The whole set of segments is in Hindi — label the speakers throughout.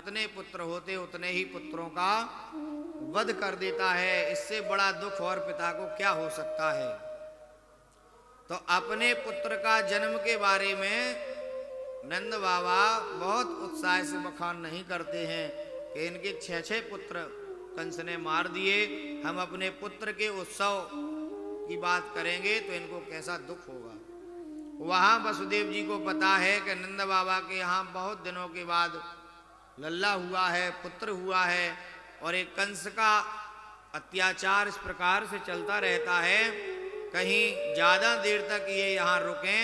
Speaker 1: जितने पुत्र होते उतने ही पुत्रों का वध कर देता है। इससे बड़ा दुख और पिता को क्या हो सकता है। तो अपने पुत्र का जन्म के बारे में नंद बाबा बहुत उत्साह से बखान नहीं करते हैं कि इनके 6 पुत्र कंस ने मार दिए, हम अपने पुत्र के उत्सव की बात करेंगे तो इनको कैसा दुख होगा। वहां वसुदेव जी को पता है कि नंद बाबा के यहाँ बहुत दिनों के बाद लल्ला हुआ है, पुत्र हुआ है, और एक कंस का अत्याचार इस प्रकार से चलता रहता है, कहीं ज्यादा देर तक ये यहाँ रुकें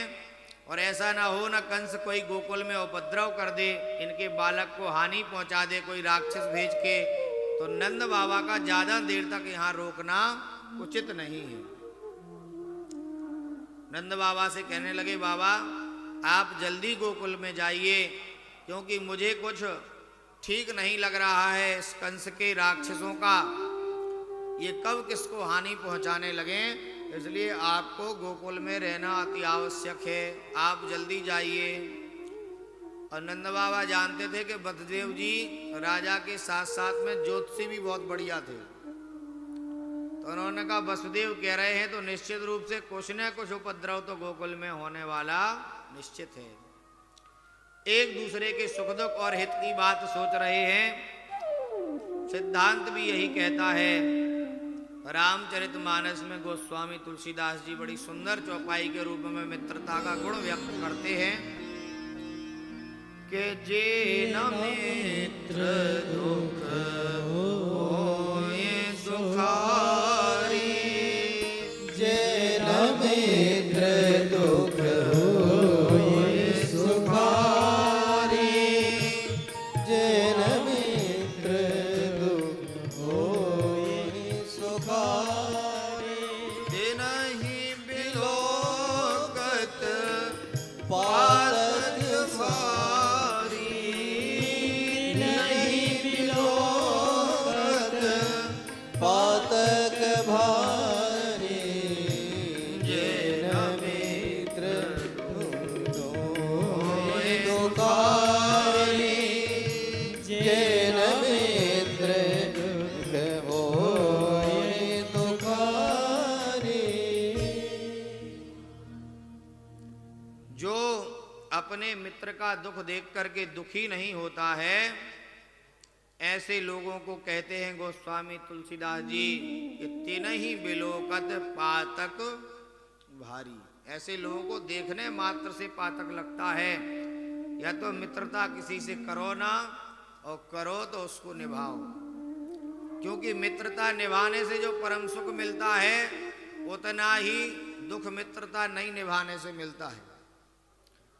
Speaker 1: और ऐसा ना हो ना कंस कोई गोकुल में उपद्रव कर दे, इनके बालक को हानि पहुंचा दे कोई राक्षस भेज के। तो नंद बाबा का ज्यादा देर तक यहाँ रोकना उचित नहीं है। नंद बाबा से कहने लगे, बाबा आप जल्दी गोकुल में जाइए, क्योंकि मुझे कुछ ठीक नहीं लग रहा है इस कंस के राक्षसों का, ये कब किसको हानि पहुंचाने लगे, इसलिए आपको गोकुल में रहना अति आवश्यक है, आप जल्दी जाइए। और नंद बाबा जानते थे कि वसुदेव जी राजा के साथ साथ में ज्योतिषी भी बहुत बढ़िया थे। तो उन्होंने कहा वसुदेव कह रहे हैं तो निश्चित रूप से कुछ न कुछ उपद्रव तो गोकुल में होने वाला निश्चित है। एक दूसरे के सुख दुख और हित की बात सोच रहे हैं। सिद्धांत भी यही कहता है। रामचरितमानस में गोस्वामी तुलसीदास जी बड़ी सुंदर चौपाई के रूप में मित्रता का गुण व्यक्त करते हैं कि जे न मित्र दुख होए सुखारी,
Speaker 2: जे न मित्र दुख होए सुखारी, जे न मित्र दुख होए सुखारी,
Speaker 1: तिनहि बिलोकत
Speaker 2: पातक
Speaker 1: सारी,
Speaker 2: नहीं बिलोकत पातक भारी, जे न मित्र दुख होए दुखारी, जे न मित्र दुख होए दुखारी।
Speaker 1: जो अपने मित्र का दुख देख करके दुखी नहीं होता है, ऐसे लोगों को कहते हैं गोस्वामी तुलसीदास जी कि तिनहि बिलोकत पातक भारी। ऐसे लोगों को देखने मात्र से पातक लगता है। या तो मित्रता किसी से करो ना, और करो तो उसको निभाओ, क्योंकि मित्रता निभाने से जो परम सुख मिलता है उतना ही दुख मित्रता नहीं निभाने से मिलता है।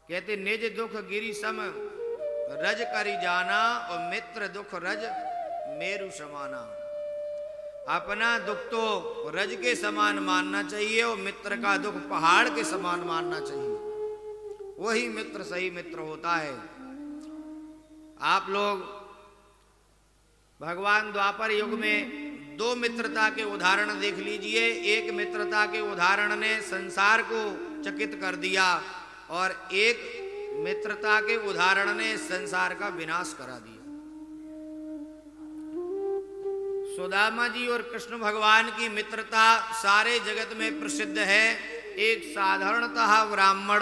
Speaker 1: कहते निज दुख गिरि सम रज करी जाना, और मित्र दुख रज मेरु समाना। अपना दुख तो रज के समान मानना चाहिए और मित्र का दुख पहाड़ के समान मानना चाहिए, वही मित्र सही मित्र होता है। आप लोग भगवान द्वापर युग में 2 मित्रता के उदाहरण देख लीजिए। एक मित्रता के उदाहरण ने संसार को चकित कर दिया, और एक मित्रता के उदाहरण ने संसार का विनाश करा दिया। सुदामा जी और कृष्ण भगवान की मित्रता सारे जगत में प्रसिद्ध है। एक साधारणतः ब्राह्मण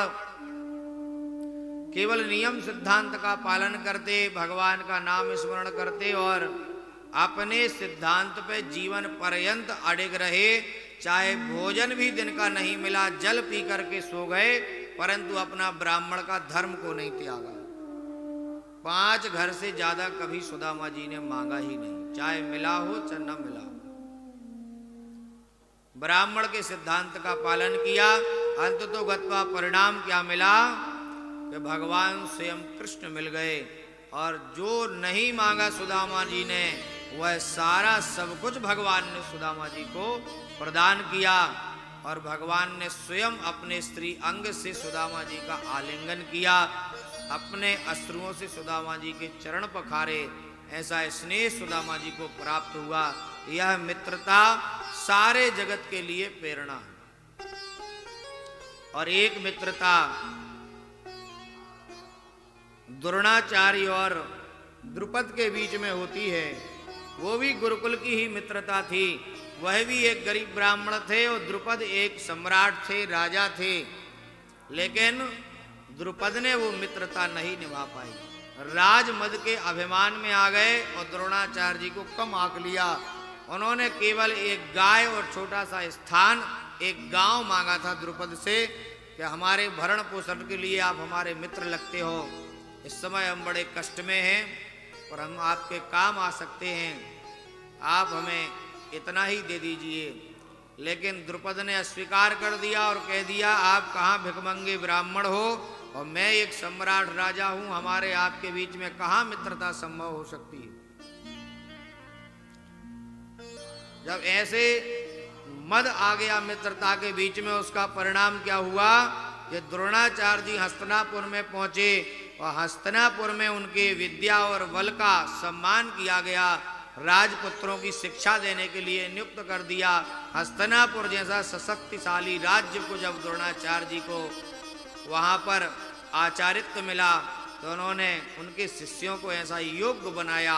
Speaker 1: केवल नियम सिद्धांत का पालन करते, भगवान का नाम स्मरण करते और अपने सिद्धांत पे जीवन पर्यंत अड़िग रहे। चाहे भोजन भी दिन का नहीं मिला, जल पी करके सो गए, परंतु अपना ब्राह्मण का धर्म को नहीं त्यागा। 5 घर से ज्यादा कभी सुदामा जी ने मांगा ही नहीं, चाहे मिला हो चाहे न मिला हो। ब्राह्मण के सिद्धांत का पालन किया। अंत तो गत्वा परिणाम क्या मिला कि भगवान स्वयं कृष्ण मिल गए, और जो नहीं मांगा सुदामा जी ने वह सारा सब कुछ भगवान ने सुदामा जी को प्रदान किया। और भगवान ने स्वयं अपने स्त्री अंग से सुदामा जी का आलिंगन किया, अपने अश्रुओं से सुदामा जी के चरण पखारे। ऐसा स्नेह सुदामा जी को प्राप्त हुआ। यह मित्रता सारे जगत के लिए प्रेरणा है। और एक मित्रता द्रोणाचार्य और द्रुपद के बीच में होती है। वो भी गुरुकुल की ही मित्रता थी। वह भी एक गरीब ब्राह्मण थे और द्रुपद एक सम्राट थे, राजा थे, लेकिन द्रुपद ने वो मित्रता नहीं निभा पाई। राजमद के अभिमान में आ गए और द्रोणाचार्य जी को कम आंक लिया। उन्होंने केवल एक गाय और छोटा सा स्थान, एक गांव मांगा था द्रुपद से कि हमारे भरण पोषण के लिए आप हमारे मित्र लगते हो। इस समय हम बड़े कष्ट में हैं और हम आपके काम आ सकते हैं, आप हमें इतना ही दे दीजिए। लेकिन द्रुपद ने अस्वीकार कर दिया और कह दिया, आप कहाँ भिखमंगे ब्राह्मण हो और मैं एक सम्राट राजा हूं, हमारे आपके बीच में कहाँ मित्रता संभव हो सकती है। जब ऐसे मद आ गया मित्रता के बीच में, उसका परिणाम क्या हुआ कि द्रोणाचार्य जी हस्तिनापुर में पहुंचे और हस्तिनापुर में उनके विद्या और बल का सम्मान किया गया। राजपुत्रों की शिक्षा देने के लिए नियुक्त कर दिया। हस्तिनापुर जैसा सशक्तिशाली राज्य को जब द्रोणाचार्य जी को वहां पर आचार्यत्व मिला तो उन्होंने उनके शिष्यों को ऐसा योग्य बनाया।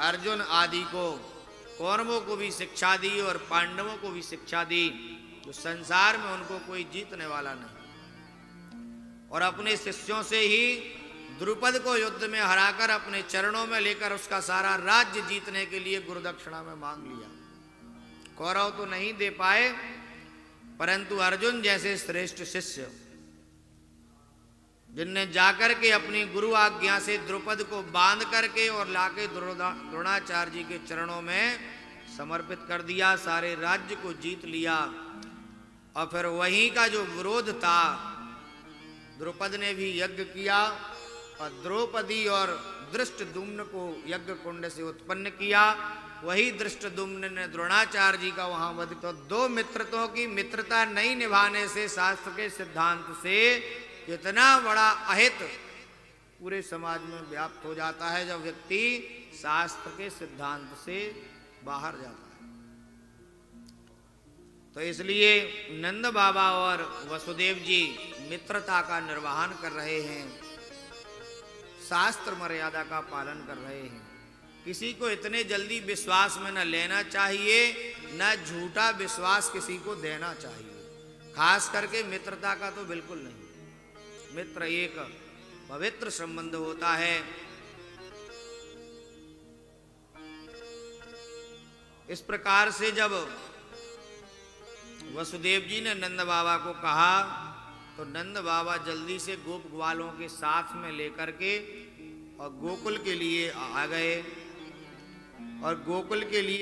Speaker 1: अर्जुन आदि को, कौरवों को भी शिक्षा दी और पांडवों को भी शिक्षा दी, जो संसार में उनको कोई जीतने वाला नहीं। और अपने शिष्यों से ही द्रुपद को युद्ध में हराकर अपने चरणों में लेकर उसका सारा राज्य जीतने के लिए गुरुदक्षिणा में मांग लिया। कौरव तो नहीं दे पाए, परंतु अर्जुन जैसे श्रेष्ठ शिष्य जिनने जाकर के अपनी गुरु आज्ञा से द्रुपद को बांध करके और लाके द्रोणाचार्य जी के चरणों में समर्पित कर दिया, सारे राज्य को जीत लिया। और फिर वहीं का जो विरोध था, द्रुपद ने भी यज्ञ किया और द्रौपदी और धृष्टद्युम्न को यज्ञ कुंड से उत्पन्न किया। वही धृष्टद्युम्न ने द्रोणाचार्य जी का वहां वध। तो दो मित्रतों की मित्रता नहीं निभाने से शास्त्र के सिद्धांत से इतना बड़ा अहित पूरे समाज में व्याप्त हो जाता है जब व्यक्ति शास्त्र के सिद्धांत से बाहर जाता है। तो इसलिए नंद बाबा और वसुदेव जी मित्रता का निर्वहन कर रहे हैं, शास्त्र मर्यादा का पालन कर रहे हैं। किसी को इतने जल्दी विश्वास में न लेना चाहिए, न झूठा विश्वास किसी को देना चाहिए, खास करके मित्रता का तो बिल्कुल नहीं। मित्र एक पवित्र संबंध होता है। इस प्रकार से जब वसुदेव जी ने नंद बाबा को कहा तो नंद बाबा जल्दी से गोप ग्वालों के साथ में लेकर के और गोकुल के लिए आ गए और गोकुल के लिए